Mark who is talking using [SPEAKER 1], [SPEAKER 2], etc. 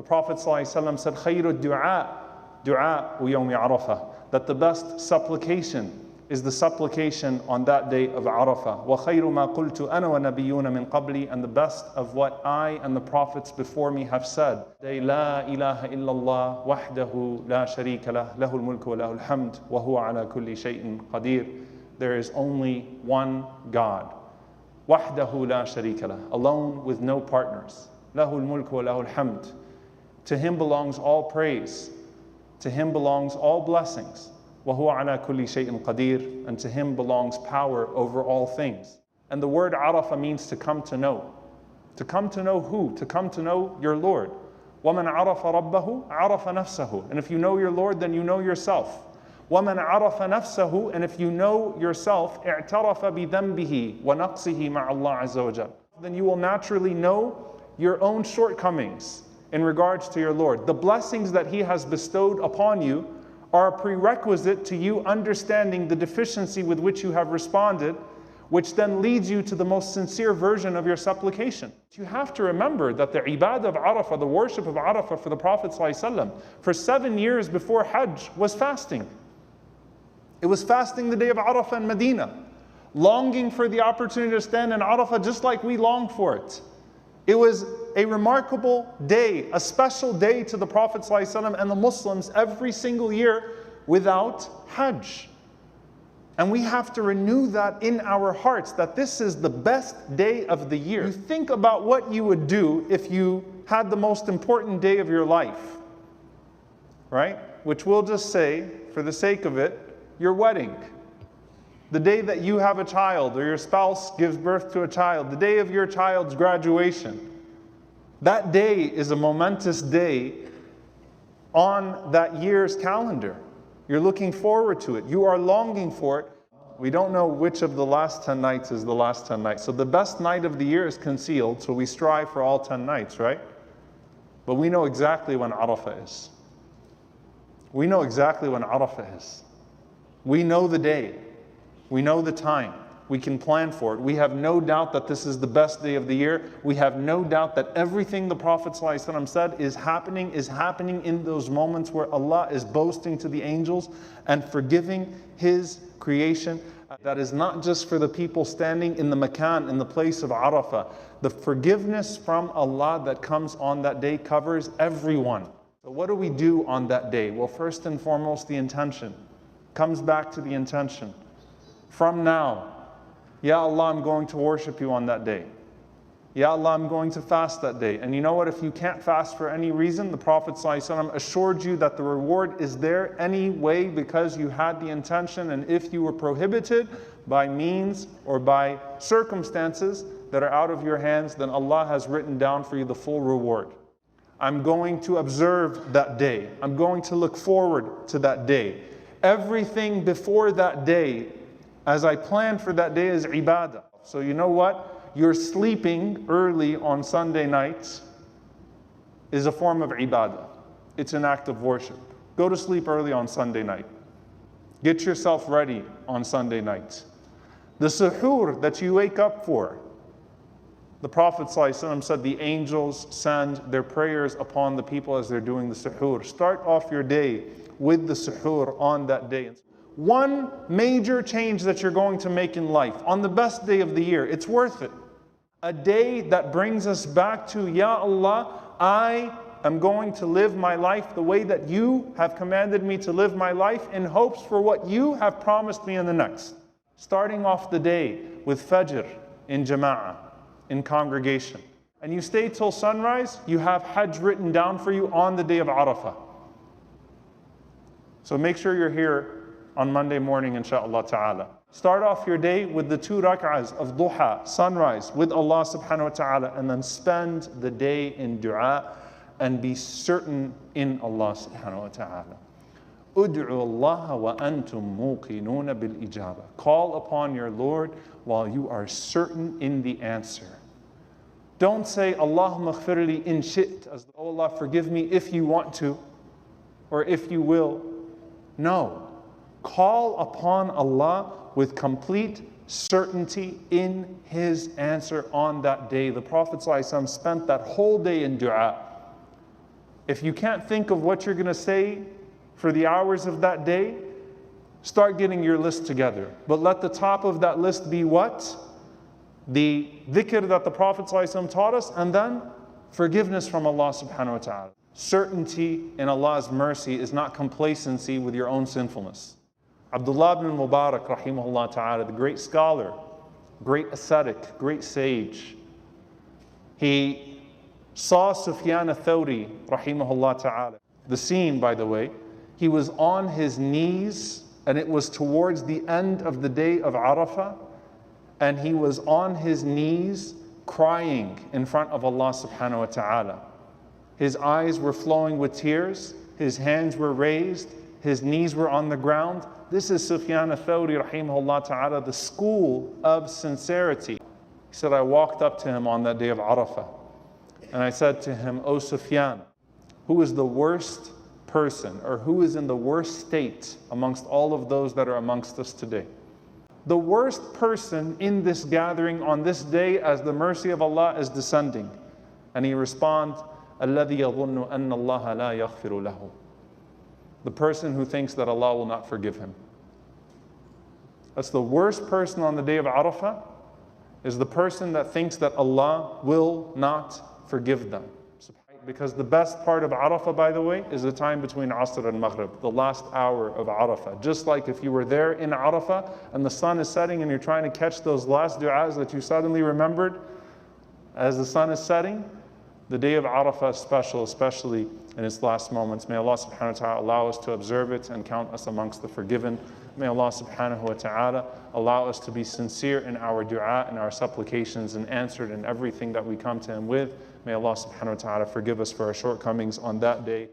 [SPEAKER 1] The Prophet ﷺ said, خَيْرُ الدُّعَاء دُعَاءُ يَوْمِ عَرَفَةٍ, that the best supplication is the supplication on that day of Arafah. وَخَيْرُ مَا قُلْتُ أَنَا وَنَبِيُّونَ مِنْ قَبْلِي, and the best of what I and the prophets before me have said. لَا إِلَهَ إِلَّا اللَّهُ وَحْدَهُ لَا شَرِيكَ لَهُ لَهُ الْمُلْكُ وَلَهُ الْحَمْدُ وَهُوَ عَلَى كُلِّ شَيْءٍ قَدِيرٌ. There is only one God. وَحْدَهُ لَا شَرِيكَ لَهُ, alone with no partners. لَهُ الْمُلْكُ وَلَهُ الْحَمْدُ. To Him belongs all praise. To Him belongs all blessings. وَهُوَ عَلَى كُلِّ شَيْءٍ قَدِيرٌ, and to Him belongs power over all things. And the word Arafah means to come to know. To come to know who? To come to know your Lord. وَمَنْ عَرَفَ رَبَّهُ عَرَفَ نَفْسَهُ. And if you know your Lord, then you know yourself. وَمَنْ عَرَفَ نَفْسَهُ. And if you know yourself, اعْتَرَفَ بِذَنْبِهِ وَنَقْصِهِ مَعَ اللَّهِ عَزَّ وَجَلَّ. Then you will naturally know your own shortcomings in regards to your Lord. The blessings that He has bestowed upon you are a prerequisite to you understanding the deficiency with which you have responded, which then leads you to the most sincere version of your supplication. You have to remember that the ibadah of Arafah, the worship of Arafah for the Prophet ﷺ, for 7 years before Hajj was fasting. It was fasting the day of Arafah in Medina, longing for the opportunity to stand in Arafah just like we long for it. It was a remarkable day, a special day to the Prophet ﷺ and the Muslims every single year without Hajj. And we have to renew that in our hearts, that this is the best day of the year. You think about what you would do if you had the most important day of your life, right? Which we'll just say, for the sake of it, your wedding. The day that you have a child or your spouse gives birth to a child, the day of your child's graduation. That day is a momentous day on that year's calendar. You're looking forward to it. You are longing for it. We don't know which of the last 10 nights is the last 10 nights. So the best night of the year is concealed, so we strive for all 10 nights, right? But we know exactly when Arafah is. We know exactly when Arafah is. We know the day. We know the time. We can plan for it. We have no doubt that this is the best day of the year. We have no doubt that everything the Prophet ﷺ said is happening in those moments where Allah is boasting to the angels and forgiving His creation. That is not just for the people standing in the makan, in the place of Arafah. The forgiveness from Allah that comes on that day covers everyone. So what do we do on that day? Well, first and foremost, the intention. Comes back to the intention. From now, Ya Allah, I'm going to worship you on that day. Ya Allah, I'm going to fast that day. And you know what? If you can't fast for any reason, the Prophet ﷺ assured you that the reward is there anyway because you had the intention. And if you were prohibited by means or by circumstances that are out of your hands, then Allah has written down for you the full reward. I'm going to observe that day. I'm going to look forward to that day. Everything before that day, as I plan for that day, is ibadah. So you know what? Your sleeping early on Sunday nights is a form of ibadah. It's an act of worship. Go to sleep early on Sunday night. Get yourself ready on Sunday nights. The suhoor that you wake up for, the Prophet ﷺ said the angels send their prayers upon the people as they're doing the suhoor. Start off your day with the suhoor on that day. One major change that you're going to make in life on the best day of the year, it's worth it. A day that brings us back to, Ya Allah, I am going to live my life the way that you have commanded me to live my life in hopes for what you have promised me in the next. Starting off the day with Fajr in Jama'ah, in congregation. And you stay till sunrise, you have Hajj written down for you on the day of Arafah. So make sure you're here on Monday morning, inshaAllah ta'ala. Start off your day with the 2 rak'ahs of duha, sunrise, with Allah subhanahu wa ta'ala, and then spend the day in dua and be certain in Allah subhanahu wa ta'ala. Ud'u Allah wa antum muqinuna bil ijaba. Call upon your Lord while you are certain in the answer. Don't say, Allahumma ghfirli in shi't, as oh Allah, forgive me if you want to, or if you will. No. Call upon Allah with complete certainty in His answer on that day. The Prophet ﷺ spent that whole day in dua. If you can't think of what you're going to say for the hours of that day, start getting your list together. But let the top of that list be what? The dhikr that the Prophet ﷺ taught us, and then forgiveness from Allah subhanahu wa ta'ala. Certainty in Allah's mercy is not complacency with your own sinfulness. Abdullah ibn Mubarak, rahimahullah ta'ala, the great scholar, great ascetic, great sage, he saw Sufyan al-Thawri, rahimahullah ta'ala. The scene, by the way, he was on his knees, and it was towards the end of the day of Arafah, and he was on his knees crying in front of Allah subhanahu wa ta'ala. His eyes were flowing with tears, his hands were raised, his knees were on the ground. This is Sufyan al-Thawri, rahimahullah ta'ala, the school of sincerity. He said, I walked up to him on that day of Arafah, and I said to him, O Sufyan, who is the worst person, or who is in the worst state amongst all of those that are amongst us today? The worst person in this gathering on this day as the mercy of Allah is descending. And he responds, الَّذِي يَظُنُّ أَنَّ اللَّهَ لَا يَغْفِرُ لَهُ. The person who thinks that Allah will not forgive him. That's the worst person on the day of Arafah, is the person that thinks that Allah will not forgive them. Because the best part of Arafah, by the way, is the time between Asr and Maghrib, the last hour of Arafah. Just like if you were there in Arafah and the sun is setting and you're trying to catch those last du'as that you suddenly remembered as the sun is setting, the day of Arafah is special, especially in its last moments. May Allah subhanahu wa ta'ala allow us to observe it and count us amongst the forgiven. May Allah subhanahu wa ta'ala allow us to be sincere in our dua and our supplications and answered in everything that we come to Him with. May Allah subhanahu wa ta'ala forgive us for our shortcomings on that day.